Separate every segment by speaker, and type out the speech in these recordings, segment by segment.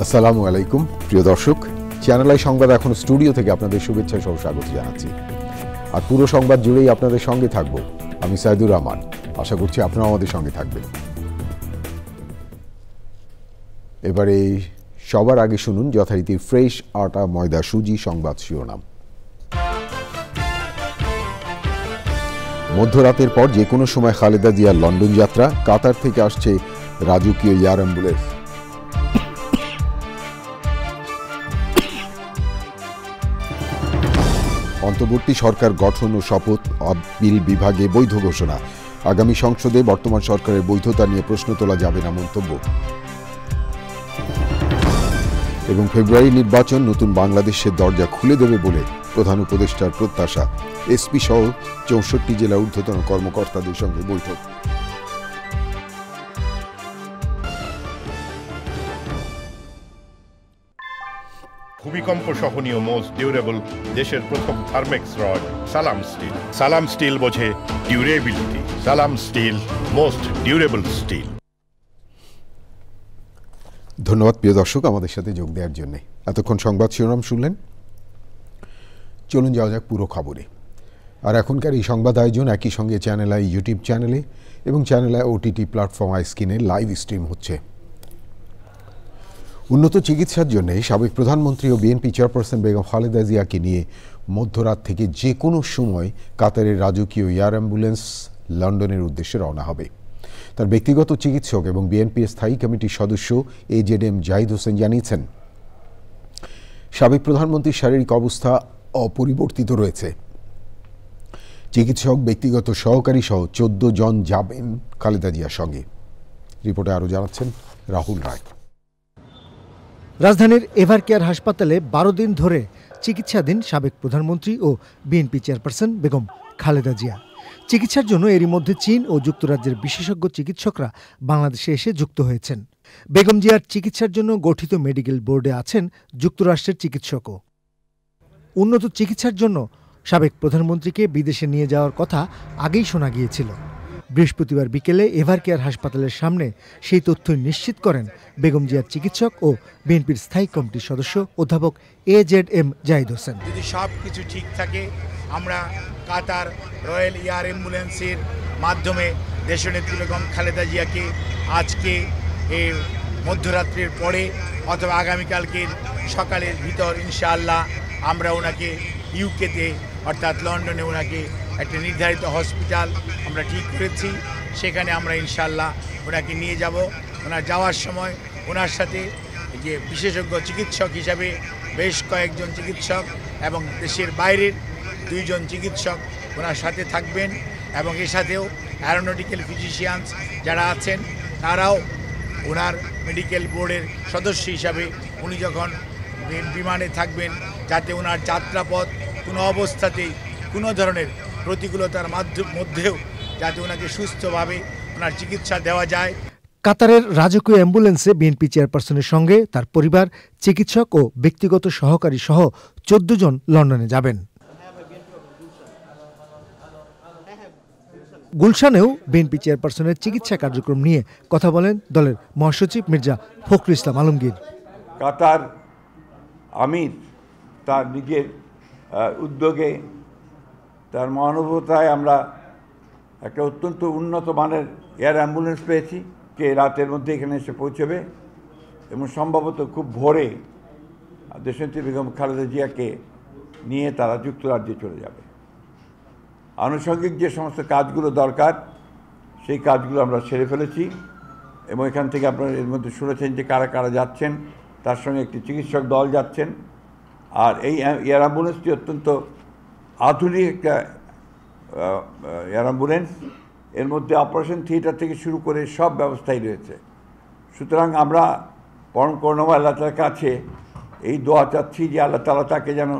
Speaker 1: আসসালামু আলাইকুম প্রিয় দর্শক, চ্যানেল আই সংবাদ এখন স্টুডিও থেকে আপনাদের শুভেচ্ছা সহ স্বাগত জানাচ্ছি। আর পুরো সংবাদ জুড়েই আপনাদের সঙ্গে থাকব আমি সাইদুর রহমান। আশা করছি আপনারা আমাদের সঙ্গে থাকবেন। এবারে সবার আগে শুনুন যথারীতি ফ্রেশ আটা ময়দা সুজি সংবাদ শিরোনাম। মধ্যরাতের পর যে কোনো সময় খালেদা জিয়ার লন্ডন যাত্রা, কাতার থেকে আসছে রাজকীয় এয়ার অ্যাম্বুলেন্স। অন্তর্বর্তী সরকার গঠন ও শপথ বিল বিভাগে বৈধ ঘোষণা, আগামী সংসদে বর্তমান সরকারের বৈধতা নিয়ে প্রশ্ন তোলা যাবে না মন্তব্য। এবং ফেব্রুয়ারি নির্বাচন নতুন বাংলাদেশের দরজা খুলে দেবে বলে প্রধান উপদেষ্টার প্রত্যাশা, এসপি সহ ৬৪ জেলা ঊর্ধ্বতন কর্মকর্তাদের সঙ্গে বৈঠক।
Speaker 2: ভূমিকম্প সহনীয় মোস্ট ডিউরেবল দেশের প্রথম থার্মেক্স রড সালাম স্টিল। সালাম স্টিল বোঝে ডিউরেবিলিটি। সালাম স্টিল, মোস্ট ডিউরেবল স্টিল।
Speaker 1: ধন্যবাদ প্রিয় দর্শক আমাদের সাথে যোগ দেওয়ার জন্য। এতক্ষণ সংবাদ শিরোনাম শুনলেন, চলুন যাওয়া যাক পুরো খবরে। আর এখনকার এই সংবাদ আয়োজন একই সঙ্গে চ্যানেল আই ইউটিউব চ্যানেলে এবং channel I OTT platform I স্ক্রিনে লাইভ স্ট্রিম হচ্ছে। উন্নত চিকিৎসার জন্য সাবেক প্রধানমন্ত্রী ও বিএনপি চেয়ারপারসন বেগম খালেদা জিয়াকে নিয়ে মধ্যরাত থেকে যে কোনো সময় কাতারের রাজকীয় এয়ার অ্যাম্বুলেন্স লন্ডনের উদ্দেশ্যে রওনা হবে। তার ব্যক্তিগত চিকিৎসক এবং বিএনপির স্থায়ী কমিটির সদস্য AZM জাহিদ হোসেন জানিয়েছেন, সাবেক প্রধানমন্ত্রীর শারীরিক অবস্থা অপরিবর্তিত রয়েছে। চিকিৎসক, ব্যক্তিগত সহকারী সহ 14 জন যাবেন খালেদা জিয়ার সঙ্গে। রিপোর্টে আরও জানাচ্ছেন রাহুল রায়।
Speaker 3: রাজধানীর এভারকেয়ার হাসপাতালে 12 দিন ধরে চিকিৎসাধীন সাবেক প্রধানমন্ত্রী ও বিএনপি চেয়ারপারসন বেগম খালেদা জিয়া। চিকিৎসার জন্য এরই মধ্যে চীন ও যুক্তরাজ্যের বিশেষজ্ঞ চিকিৎসকরা বাংলাদেশে এসে যুক্ত হয়েছেন। বেগম জিয়ার চিকিৎসার জন্য গঠিত মেডিকেল বোর্ডে আছেন যুক্তরাষ্ট্রের চিকিৎসকও। উন্নত চিকিৎসার জন্য সাবেক প্রধানমন্ত্রীকে বিদেশে নিয়ে যাওয়ার কথা আগেই শোনা গিয়েছিল। বৃহস্পতিবার বিকেলে এভারকেয়ার হাসপাতালের সামনে সেই তথ্য নিশ্চিত করেন বেগম জিয়ার চিকিৎসক ও বিএনপির স্থায়ী কমিটির সদস্য অধ্যাপক AZM জাহিদ হোসেন।
Speaker 4: যদি সব কিছু ঠিক থাকে, আমরা কাতার রয়্যাল এয়ার অ্যাম্বুলেন্সের মাধ্যমে দেশনেত্রী বেগম খালেদা জিয়াকে আজকে এই মধ্যরাত্রির পরে অথবা আগামীকালকের সকালের ভিতর ইনশাআল্লাহ আমরা ওনাকে ইউকেতে অর্থাৎ লন্ডনে ওনাকে একটা নির্ধারিত হসপিটাল আমরা ঠিক করেছি, সেখানে আমরা ইনশাআল্লাহ ওনাকে নিয়ে যাব। ওনার যাওয়ার সময় ওনার সাথে যে বিশেষজ্ঞ চিকিৎসক হিসাবে বেশ কয়েকজন চিকিৎসক এবং দেশের বাইরের 2 জন চিকিৎসক ওনার সাথে থাকবেন এবং এর সাথেও অ্যারোনটিক্যাল ফিজিশিয়ানস যারা আছেন তারাও ওনার মেডিকেল বোর্ডের সদস্য হিসাবে উনি যখন বিমানে থাকবেন, যাতে ওনার যাত্রাপথ কোনো অবস্থাতেই কোনো ধরনের প্রতিকূলতার মধ্যেও যাতে ওনাকে সুস্থভাবে ওনার চিকিৎসা দেওয়া যায়।
Speaker 3: কাতারের রাজকীয় অ্যাম্বুলেন্সে বিএনপি চেয়ারপারসনের সঙ্গে তার পরিবার, চিকিৎসক ও ব্যক্তিগত সহকারী সহ 14 জন লন্ডনে যাবেন। গুলশানেও বিএনপি চেয়ারপারসনের চিকিৎসা কার্যক্রম নিয়ে কথা বলেন দলের মহাসচিব মির্জা ফখরুল ইসলাম আলমগীর।
Speaker 5: কাতার আমির তার নিজের উদ্যোগে, তার মহানুভবতায় আমরা একটা অত্যন্ত উন্নত মানের এয়ার অ্যাম্বুলেন্স পেয়েছি, যে রাতের মধ্যে এখানে এসে পৌঁছবে এবং সম্ভবত খুব ভোরে দেশনেত্রী বেগম খালেদা জিয়াকে নিয়ে তারা যুক্তরাজ্যে চলে যাবে। আনুষঙ্গিক যে সমস্ত কাজগুলো দরকার সেই কাজগুলো আমরা সেরে ফেলেছি এবং এখান থেকে আপনারা এর মধ্যে শুনেছেন যে কারা কারা যাচ্ছেন, তার সঙ্গে একটি চিকিৎসক দল যাচ্ছেন। আর এই এয়ার অ্যাম্বুলেন্সটি অত্যন্ত আধুনিক একটা এয়ার অ্যাম্বুলেন্স, এর মধ্যে অপারেশন থিয়েটার থেকে শুরু করে সব ব্যবস্থাই রয়েছে। সুতরাং আমরা পরম করুণাময় আল্লাহ তাআলার কাছে এই দোয়া চাচ্ছি যে আল্লাহ তাআলা তাকে যেন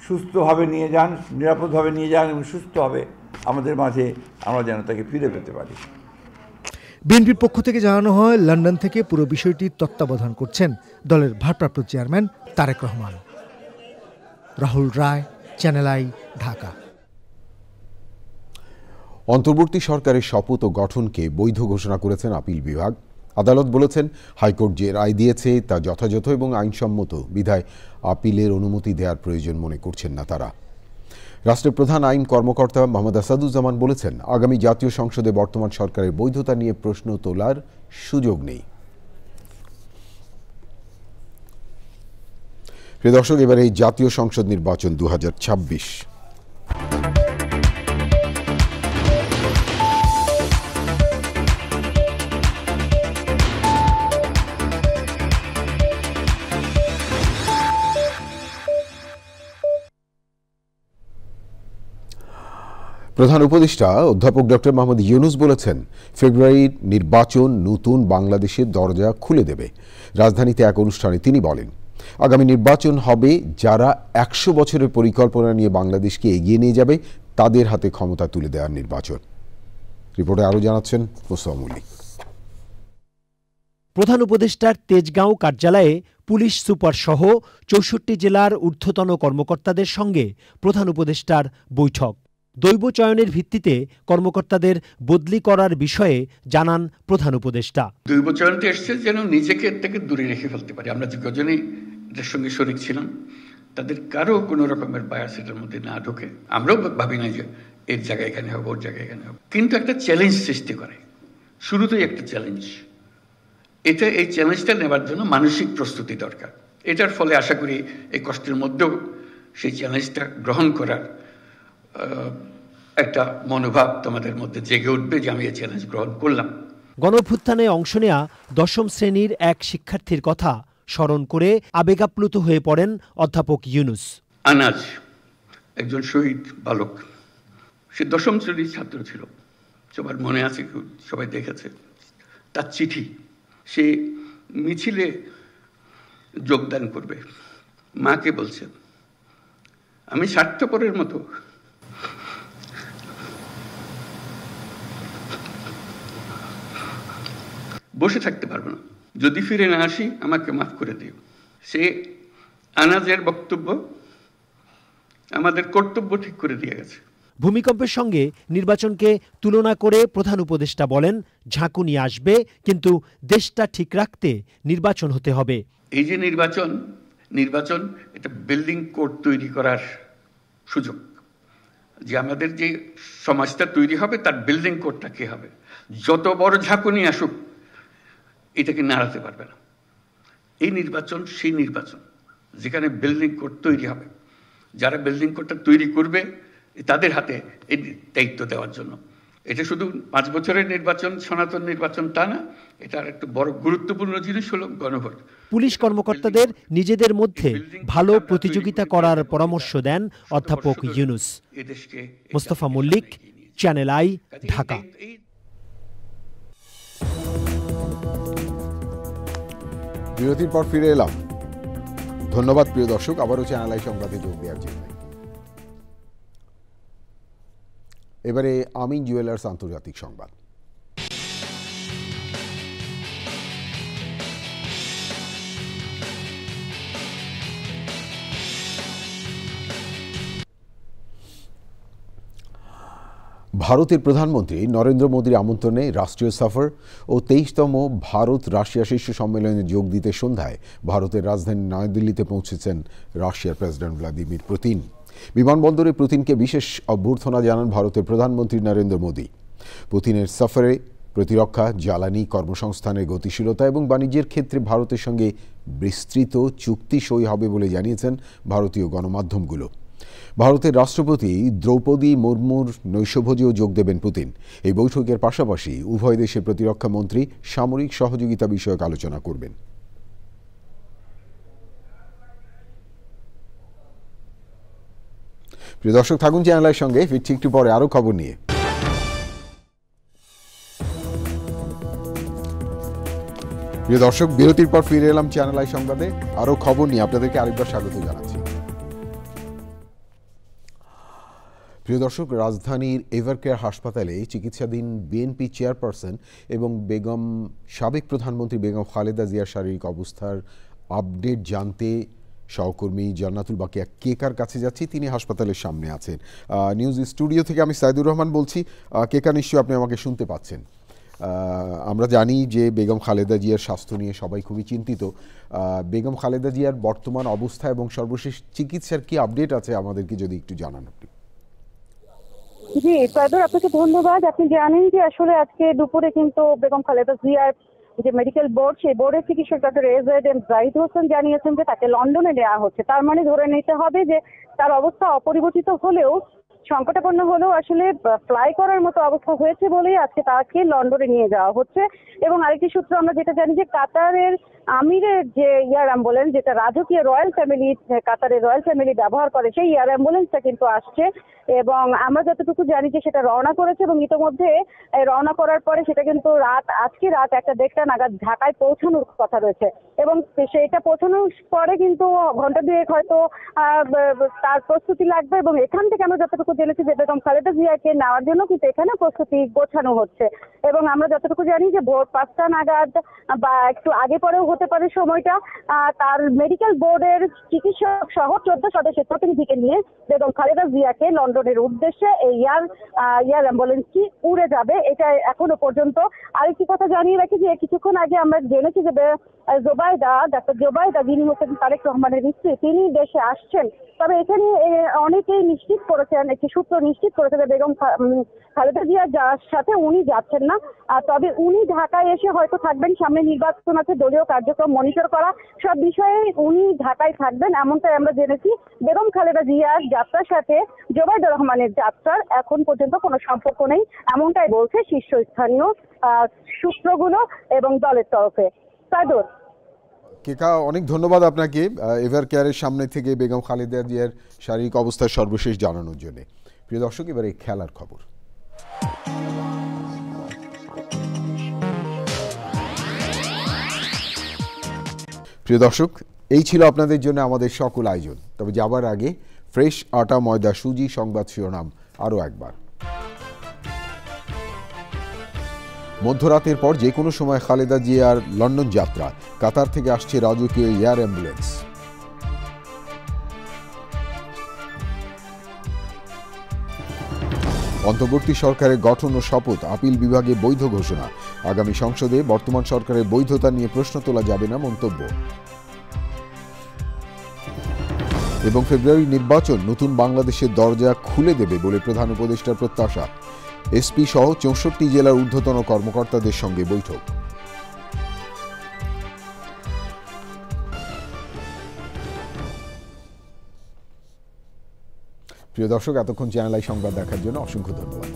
Speaker 5: সুস্থভাবে নিয়ে যান, নিরাপদভাবে নিয়ে যান এবং সুস্থভাবে আমাদের মাঝে আমরা যেন তাকে ফিরে পেতে পারি।
Speaker 3: বিএনপির পক্ষ থেকে জানানো হয়, লন্ডন থেকে পুরো বিষয়টি তত্ত্বাবধান করছেন দলের ভারপ্রাপ্ত chairman Tarique Rahman. Rahul Roy, channel I, Dhaka.
Speaker 1: অন্তর্বর্তী সরকারের শপথ ও গঠনকে বৈধ ঘোষণা করেছেন আপিল বিভাগ। আদালত বলেছেন, হাইকোর্ট যে রায় দিয়েছে তা যথাযথ এবং আইনসম্মত, বিধায় আপিলের অনুমতি দেওয়ার প্রয়োজন মনে করছেন না তারা। রাষ্ট্রের প্রধান আইন কর্মকর্তা মোহাম্মদ আসাদুজ্জামান বলেছেন, আগামী জাতীয় সংসদে বর্তমান সরকারের বৈধতা নিয়ে প্রশ্ন তোলার সুযোগ নেই। প্রিয় দর্শক, এবারে জাতীয় সংসদ নির্বাচন 2026। প্রধান উপদেষ্টা অধ্যাপক ডক্টর মোহাম্মদ ইউনূস বলেছেন, ফেব্রুয়ারির নির্বাচন নতুন বাংলাদেশের দরজা খুলে দেবে। রাজধানীতে এক অনুষ্ঠানে তিনি বলেন, আগামী নির্বাচন হবে যারা 100 বছরের পরিকল্পনা নিয়ে বাংলাদেশকে এগিয়ে নিয়ে যাবে তাদের হাতে ক্ষমতা তুলে দেওয়ার নির্বাচন। রিপোর্টে আরও জানাচ্ছেন মোস্তফা মল্লিক।
Speaker 6: প্রধান উপদেষ্টার তেজগাঁও কার্যালয়ে পুলিশ সুপার সহ 64 জেলার ঊর্ধ্বতন কর্মকর্তাদের সঙ্গে প্রধান উপদেষ্টার বৈঠক। দৈব চয়নের ভিত্তিতে কর্মকর্তাদের বদলি করার বিষয়ে জানান প্রধান উপদেষ্টা।
Speaker 7: দৈব চয়নটি এসছে যেন নিজেকে এর থেকে দূরে রেখে ফেলতে পারে। আমরা যে কজনই এদের সঙ্গে শরিক ছিলাম তাদের কারো কোনো রকমের বায়াস এটার মধ্যে না ঢোকে। আমরাও ভাবি না যে এর জায়গায় এখানে হবে, ওর জায়গায় এখানে হবে, কিন্তু একটা চ্যালেঞ্জ সৃষ্টি করে। শুরুতেই একটা চ্যালেঞ্জ, এই চ্যালেঞ্জটা নেবার জন্য মানসিক প্রস্তুতি দরকার। এটার ফলে আশা করি এই কষ্টের মধ্যেও সেই চ্যালেঞ্জটা গ্রহণ করার একটা মনোভাব তোমাদের মধ্যে জেগে উঠবে যে আমি এই চ্যালেঞ্জ গ্রহণ করলাম।
Speaker 6: গণঅভ্যুত্থানে অংশ নেয়া 10ম শ্রেণীর এক শিক্ষার্থীর কথা স্মরণ করে আবেগাপ্লুত হয়ে পড়েন অধ্যাপক ইউনূস।
Speaker 7: আনাজ একজন শহীদ বালক, সে 10ম শ্রেণীর ছাত্র ছিল, সবার মনে আছে, সবাই দেখেছে তার চিঠি। সে মিছিলে যোগদান করবে, মাকে বলছে, আমি স্বার্থপরের মতো বসে থাকতে পারবো না, যদি ফিরে না আসি আমাকে মাফ করে দিও। সে আনাজের বক্তব্য আমাদের কর্তব্য ঠিক করে দিয়ে গেছে।
Speaker 6: ভূমিকম্পের সঙ্গে নির্বাচনকে তুলনা করে প্রধান উপদেষ্টা বলেন, ঝাঁকুনি আসবে, কিন্তু দেশটা ঠিক রাখতে নির্বাচন হতে হবে।
Speaker 7: এই যে নির্বাচন এটা বিল্ডিং কোড তৈরি করার সুযোগ, যে আমাদের যে সমাজটা তৈরি হবে তার বিল্ডিং কোডটা কি হবে। যত বড় ঝাঁকুনি আসুক এটাকে নাড়াতে পারবে না। এই নির্বাচন সেই নির্বাচন যেখানে বিল্ডিং কোড তৈরি হবে। যারা বিল্ডিং কোডটা তৈরি করবে তাদের হাতে এই দায়িত্ব দেওয়ার জন্য। এটা শুধু 5 বছরের নির্বাচন, সনাতন নির্বাচন তা না, এটার একটা বড় গুরুত্বপূর্ণ জিনিস হলো গণভোট।
Speaker 6: পুলিশ কর্মকর্তাদের নিজেদের মধ্যে ভালো প্রতিযোগিতা করার পরামর্শ দেন অধ্যাপক ইউনূস। Mostafa Mallik, channel I, Dhaka.
Speaker 1: বিরতির পর ফিরে এলাম। ধন্যবাদ প্রিয় দর্শক, আবারও চ্যানেল আই সংবাদে যোগ দেওয়ার জন্য। এবারে আমিন জুয়েলার্স আন্তর্জাতিক সংবাদ। ভারতের প্রধানমন্ত্রী নরেন্দ্র মোদীর আমন্ত্রণে রাষ্ট্রীয় সফর ও 23তম ভারত রাশিয়া শীর্ষ সম্মেলনে যোগ দিতে সন্ধ্যায় ভারতের রাজধানী নয়াদিল্লিতে পৌঁছেছেন রাশিয়ার প্রেসিডেন্ট ভ্লাদিমির পুতিন। বিমানবন্দরে পুতিনকে বিশেষ অভ্যর্থনা জানান ভারতের প্রধানমন্ত্রী নরেন্দ্র মোদী। পুতিনের সফরে প্রতিরক্ষা, জ্বালানি, কর্মসংস্থানের গতিশীলতা এবং বাণিজ্যের ক্ষেত্রে ভারতের সঙ্গে বিস্তৃত চুক্তি সই হবে বলে জানিয়েছেন ভারতীয় গণমাধ্যমগুলো। ভারতের রাষ্ট্রপতি দ্রৌপদী মুর্মুর নৈশভোজেও যোগ দেবেন পুতিন। এই বৈঠকের পাশাপাশি উভয় দেশের প্রতিরক্ষা মন্ত্রী সামরিক সহযোগিতা বিষয়ক আলোচনা করবেন। প্রিয় দর্শক, থাকুন চ্যানেলের সঙ্গে, ফিরছি একটু পরে আরও খবর নিয়ে। প্রিয় দর্শক, বিরতির পর ফিরে এলাম চ্যানেল আই সংবাদে। আরও খবর নিয়ে আপনাদেরকে আরেকবার স্বাগত জানাচ্ছি। প্রিয় দর্শক, রাজধানীর এভারকেয়ার হাসপাতালে চিকিৎসাধীন বিএনপি চেয়ারপারসন এবং সাবেক প্রধানমন্ত্রী বেগম খালেদা জিয়ার শারীরিক অবস্থার আপডেট জানতে সহকর্মী জান্নাতুল বাকিয়া কেকার কাছে যাচ্ছি। তিনি হাসপাতালের সামনে আছেন। নিউজ স্টুডিও থেকে আমি সাইদুর রহমান বলছি। কেকা, নিশ্চয়ই আপনি আমাকে শুনতে পাচ্ছেন। আমরা জানি যে বেগম খালেদা জিয়ার স্বাস্থ্য নিয়ে সবাই খুবই চিন্তিত। বেগম খালেদা জিয়ার বর্তমান অবস্থা এবং সর্বশেষ চিকিৎসার কি আপডেট আছে আমাদেরকে যদি একটু জানান আপনি।
Speaker 8: জি সাইদুর, আপনাকে ধন্যবাদ। আপনি জানেন যে আসলে আজকে দুপুরে কিন্তু বেগম খালেদা জিয়ার যে মেডিকেল বোর্ড, সেই বোর্ডের চিকিৎসক ডক্টর এজেড জাহিদ হোসেন জানিয়েছেন যে তাকে লন্ডনে নেওয়া হচ্ছে। তার মানে ধরে নিতে হবে যে তার অবস্থা অপরিবর্তিত হলেও, সংকটাপন্ন হলেও আসলে ফ্লাই করার মতো অবস্থা হয়েছে বলেই আজকে তাকে লন্ডনে নিয়ে যাওয়া হচ্ছে। এবং আরেকটি সূত্র আমরা যেটা জানি যে কাতারের আমিরের যে এয়ার অ্যাম্বুলেন্স, যেটা রাজকীয় কাতারের রয়্যাল ফ্যামিলি ব্যবহার করে, সেই এয়ার অ্যাম্বুলেন্সটা কিন্তু আসছে। এবং আমরা যতটুকু জানি যে সেটা রওনা করেছে এবং ইতোমধ্যে রওনা করার পরে সেটা কিন্তু আজকে রাত 1:30 নাগাদ ঢাকায় পৌঁছানোর কথা রয়েছে। এবং সেটা পৌঁছানোর পরে কিন্তু ঘন্টা দুয়েক হয়তো তার প্রস্তুতি লাগবে। এবং এখান থেকে আমরা যতটুকু জেনেছি যে বেগম খালেদা জিয়াকে নেওয়ার জন্য কিন্তু এখানে প্রস্তুতি গোছানো হচ্ছে। এবং আমরা যতটুকু জানি যে ভোর 5টা নাগাদ বা একটু আগে পরেও হতে পারে সময়টা, তার মেডিকেল বোর্ডের চিকিৎসক সহ 14 সদস্যের প্রতিনিধিকে নিয়ে বেগম খালেদা জিয়াকে লন্ডনের উদ্দেশ্যে এই এয়ার অ্যাম্বুলেন্সটি উড়ে যাবে। এটা এখনো পর্যন্ত। আরেকটি কথা জানিয়ে রাখি যে কিছুক্ষণ আগে আমরা জেনেছি যে ডাক্তার জোবাইদা, যিনি হচ্ছেন তারেক রহমানের স্ত্রী, তিনি দেশে আসছেন। তবে এখানে অনেকেই নিশ্চিত করেছেন, একটি সূত্র নিশ্চিত করেছে যে বেগম খালেদা জিয়ার সাথে উনি যাচ্ছেন না। তবে উনি ঢাকায় এসে হয়তো থাকবেন, সামনে নির্বাচন আছে, দলীয় কার্যক্রম মনিটর করা, সব বিষয়ে উনি ঢাকায় থাকবেন, এমনটাই আমরা জেনেছি। বেগম খালেদা জিয়ার যাত্রার সাথে জোবাইদা রহমানের যাত্রার এখন পর্যন্ত কোনো সম্পর্ক নেই, এমনটাই বলছে শীর্ষস্থানীয় সূত্রগুলো এবং দলের তরফে। সাইদুর।
Speaker 1: কেকা, অনেক ধন্যবাদ আপনাকে এভার কেয়ারের সামনে থেকে বেগম খালেদা জিয়ার শারীরিক অবস্থার সর্বশেষ জানানোর জন্য। প্রিয় দর্শক, এবার এই খেলার খবর। প্রিয় দর্শক, এই ছিল আপনাদের জন্য আমাদের সকল আয়োজন। তবে যাবার আগে ফ্রেশ আটা, ময়দা, সুজি সংবাদ শিরোনাম আরও একবার। মধ্যরাতের পর যে কোনো সময় খালেদা জিয়ার লন্ডন যাত্রা, কাতার থেকে আসছে রাজকীয় এয়ার অ্যাম্বুলেন্স। অন্তর্বর্তী সরকারের গঠন ও শপথ, আপিল বিভাগে বৈধ ঘোষণা। আগামী সংসদে বর্তমান সরকারের বৈধতা নিয়ে প্রশ্ন তোলা যাবে না, মন্তব্য। এবং ফেব্রুয়ারি নির্বাচন নতুন বাংলাদেশের দরজা খুলে দেবে বলে প্রধান উপদেষ্টার প্রত্যাশা। এসপি সহ 64 জেলার ঊর্ধ্বতন কর্মকর্তাদের সঙ্গে বৈঠক। প্রিয় দর্শক, এতক্ষণ চ্যানেল আই সংবাদ দেখার জন্য অসংখ্য ধন্যবাদ।